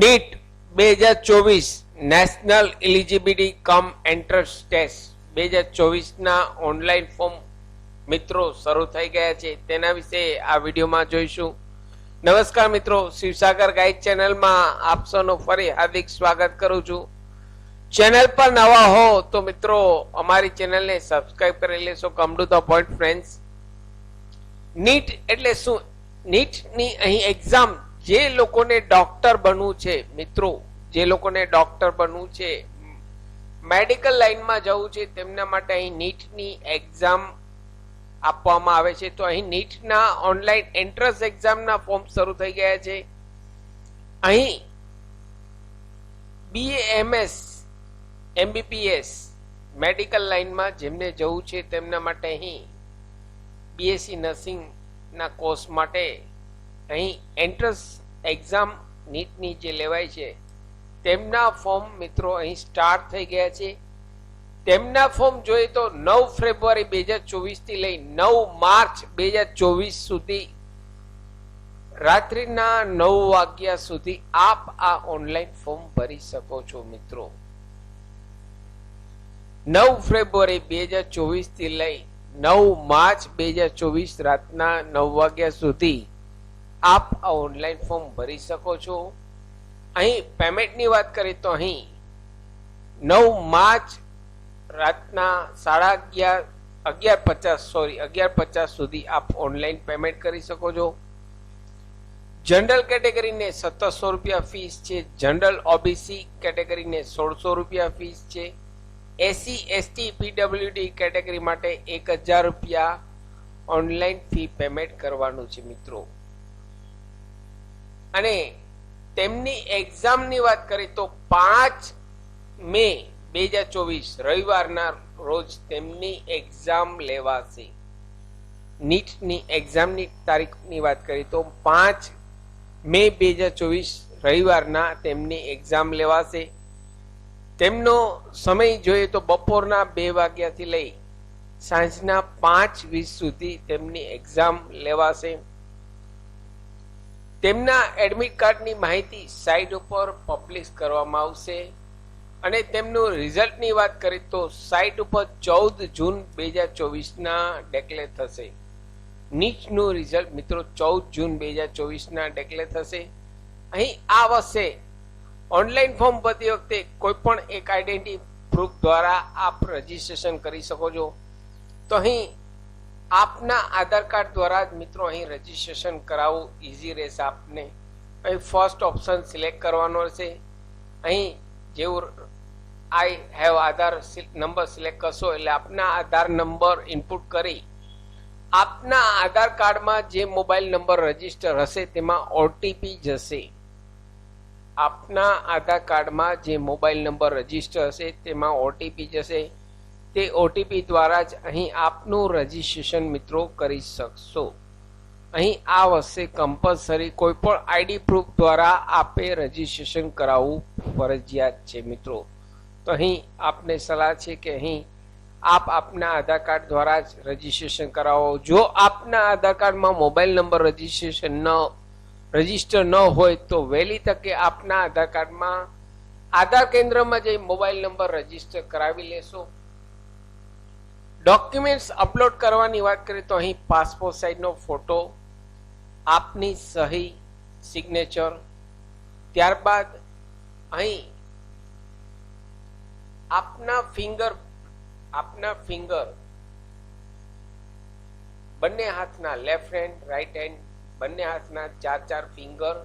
NEET 2024 National Eligibility cum Entrance Test 2024ના online form મિત્રો શરૂ થઈ ગયા છે. તેના વિશે આ વિડીયોમાં જોઈશું. નમસ્કાર મિત્રો, શિવસાગર ગાઈડ ચેનલમાં આપ સૌનું ફરી હાર્દિક સ્વાગત કરું છું. ચેનલ પર નવા હો તો મિત્રો અમારી ચેનલને સબસ્ક્રાઇબ કરી લેશો. Come to the point friends. NEET એટલે શું? નીટની અહીં એક્ઝામ જે લોકોને ડોક્ટર બનવું છે મિત્રો, જે લોકોને ડોક્ટર બનવું છે, મેડિકલ લાઈનમાં જવું છે, તેમના માટે અહીં નીટની એક્ઝામ આપવામાં આવે છે. તો અહીં નીટના ઓનલાઈન એન્ટ્રન્સ એક્ઝામના ફોર્મ શરૂ થઈ ગયા છે. અહીં BAMS MBBS મેડિકલ લાઈનમાં જેમને જવું છે તેમના માટે અહીં BSc નર્સિંગના કોર્સ માટે અહીં એન્ટ્રન્સ એક્ઝામ નીટની જે લેવાય છે તેમના ફોર્મ મિત્રો અહીં સ્ટાર્ટ થઈ ગયા છે. તેમના ફોર્મ જોઈએ તો 9 ફેબ્રુઆરી 2024 થી લઈ 9 માર્ચ 2024 સુધી રાત્રિના 9 વાગ્યા સુધી આપ આ ઓનલાઈન ફોર્મ ભરી શકો છો મિત્રો. 9 ફેબ્રુઆરી 2024 થી લઈ 9 માર્ચ 2024 રાતના 9 વાગ્યા સુધી આપ આ ઓનલાઈન ફોર્મ ભરી શકો છો. અહીં પેમેન્ટની વાત કરીએ તો અહીં 9 માર્ચ રાતના 11:50 સુધી આપ ઓનલાઈન પેમેન્ટ કરી શકો છો. જનરલ કેટેગરીને 1700 રૂપિયા ફીસ છે. જનરલ OBC કેટેગરીને 1600 રૂપિયા ફીસ છે. SC ST PWD કેટેગરી માટે 1000 રૂપિયા ઓનલાઈન ફી પેમેન્ટ કરવાનું છે મિત્રો. અને તેમની એક્ઝામની વાત કરીએ તો 5 મે 2024 રવિવારના રોજ તેમની એક્ઝામ લેવાશે. નીટની એક્ઝામની તારીખની વાત કરીએ તો 5 મે 2024 રવિવારના તેમની એક્ઝામ લેવાશે. તેમનો સમય જોઈએ તો બપોરના 2 વાગ્યાથી લઈ સાંજના 5:20 સુધી તેમની એક્ઝામ લેવાશે. તેમના એડમિટ કાર્ડની માહિતી સાઇટ ઉપર પબ્લિશ કરવામાં આવશે. અને તેમનું રિઝલ્ટની વાત કરીએ તો સાઇટ ઉપર 14 જૂન 2024ના ડિક્લેર થશે. નીટનું રિઝલ્ટ મિત્રો 14 જૂન 2024ના ડિક્લેર થશે. અહીં આ વર્ષે ઓનલાઈન ફોર્મ ભરતી વખતે કોઈ પણ એક આઈડેન્ટિટી પ્રૂફ દ્વારા આપ રજીસ્ટ્રેશન કરી શકો છો. તો અહીં આપના આધાર કાર્ડ દ્વારા જ મિત્રો અહીં રજીસ્ટ્રેશન કરાવવું ઇઝી રહેશે આપને. અહીં ફર્સ્ટ ઓપ્શન સિલેક્ટ કરવાનો રહેશે. અહીં જેવું I have Aadhaar number select કરશો એટલે આપના આધાર નંબર ઇનપુટ કરી આપના આધાર કાર્ડમાં જે મોબાઈલ નંબર રજીસ્ટર હશે તેમાં ઓટીપી જશે. આપના આધાર કાર્ડમાં જે મોબાઈલ નંબર રજીસ્ટર હશે તેમાં ઓટીપી જશે. તે ઓટીપી દ્વારા જ અહીં આપનું રજીસ્ટ્રેશન મિત્રો કરી શકશો. અહીં આ વર્ષે કમ્પલસરી કોઈ પણ આઈડી પ્રૂફ દ્વારા આપે રજીસ્ટ્રેશન કરાવવું ફરજિયાત છે મિત્રો. તો અહીં આપને સલાહ છે કે અહીં આપ આપના આધાર કાર્ડ દ્વારા જ રજીસ્ટ્રેશન કરાવો. જો આપના આધાર કાર્ડમાં મોબાઈલ નંબર રજીસ્ટર ન હોય તો વહેલી તકે આપના આધાર કાર્ડમાં આધાર કેન્દ્રમાં જઈ મોબાઈલ નંબર રજીસ્ટર કરાવી લેશો. ડોક્યુમેન્ટ્સ અપલોડ કરવાની વાત કરીએ તો અહીં પાસપોર્ટ સાઇઝનો ફોટો, આપની સહી, સિગ્નેચર, ત્યારબાદ અહીં આપના ફિંગર બંને હાથના લેફ્ટ હેન્ડ રાઈટ હેન્ડ બંને હાથના 4 ફિંગર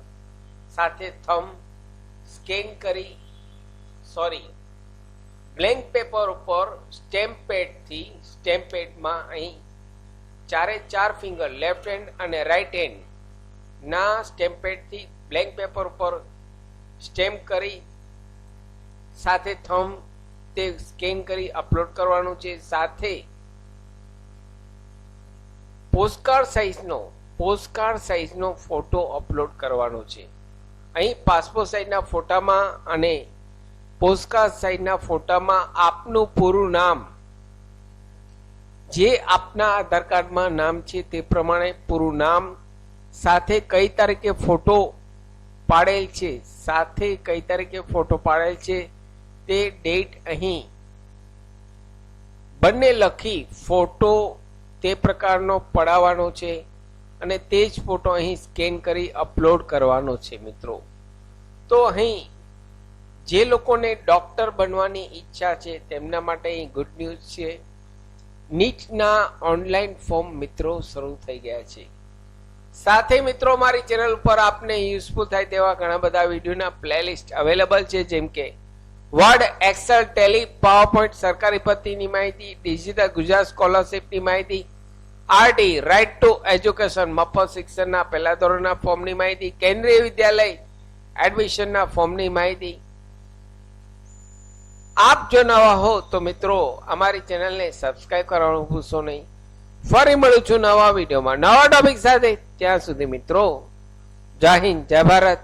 સાથે થંબ સ્કેન કરી બ્લેન્ક પેપર ઉપર સ્ટેમ્પ પેડમાં અહીં 4 ફિંગર લેફ્ટ હેન્ડ અને રાઈટ હેન્ડ ના સ્ટેમ્પ પેડથી બ્લેન્ક પેપર ઉપર સ્ટેમ્પ કરી સાથે થંબ તે સ્કેન કરી અપલોડ કરવાનું છે. સાથે પોસ્ટકાર્ડ સાઇઝનો ફોટો અપલોડ કરવાનો છે. અહીં પાસપોર્ટ સાઇઝના ફોટામાં અને પોસ્ટકાર્ડ સાઇઝના ફોટામાં આપનું પૂરું નામ, જે આપના આધાર કાર્ડમાં નામ છે તે પ્રમાણે પૂરું નામ સાથે કઈ તારીખે ફોટો પાડેલ છે સાથે કઈ તારીખે ફોટો પાડેલ છે તે ડેટ અહીં બંને લખી ફોટો તે પ્રકારનો પડાવવાનો છે અને તે જ ફોટો અહીં સ્કેન કરી અપલોડ કરવાનો છે મિત્રો. તો અહીં જે લોકોને ડોક્ટર બનવાની ઈચ્છા છે તેમના માટે અહીં ગુડ ન્યૂઝ છે. નીટના ઓનલાઈન ફોર્મ મિત્રો શરૂ થઈ ગયા છે. સાથે મિત્રો મારી ચેનલ ઉપર આપને યુઝફુલ થાય તેવા ઘણા બધા વિડીયોના પ્લેલિસ્ટ અવેલેબલ છે, જેમ કે વર્ડ, એક્સેલ, ટેલી, પાવરપોઈન્ટ, સરકારી ભરતીની માહિતી, ડિજિટલ ગુજરાત સ્કોલરશિપની માહિતી, આરડી રાઇટ ટુ એજ્યુકેશન મફત શિક્ષણના પહેલા ધોરણના ફોર્મની માહિતી, કેન્દ્રીય વિદ્યાલય એડમિશનના ફોર્મની માહિતી. આપ જો નવા હો તો મિત્રો અમારી ચેનલને સબસ્ક્રાઇબ કરવાનું ભૂલશો નહીં. ફરી મળું છું નવા વિડીયોમાં નવા ટોપિક સાથે. ત્યાં સુધી મિત્રો જય હિન્દ, જય ભારત.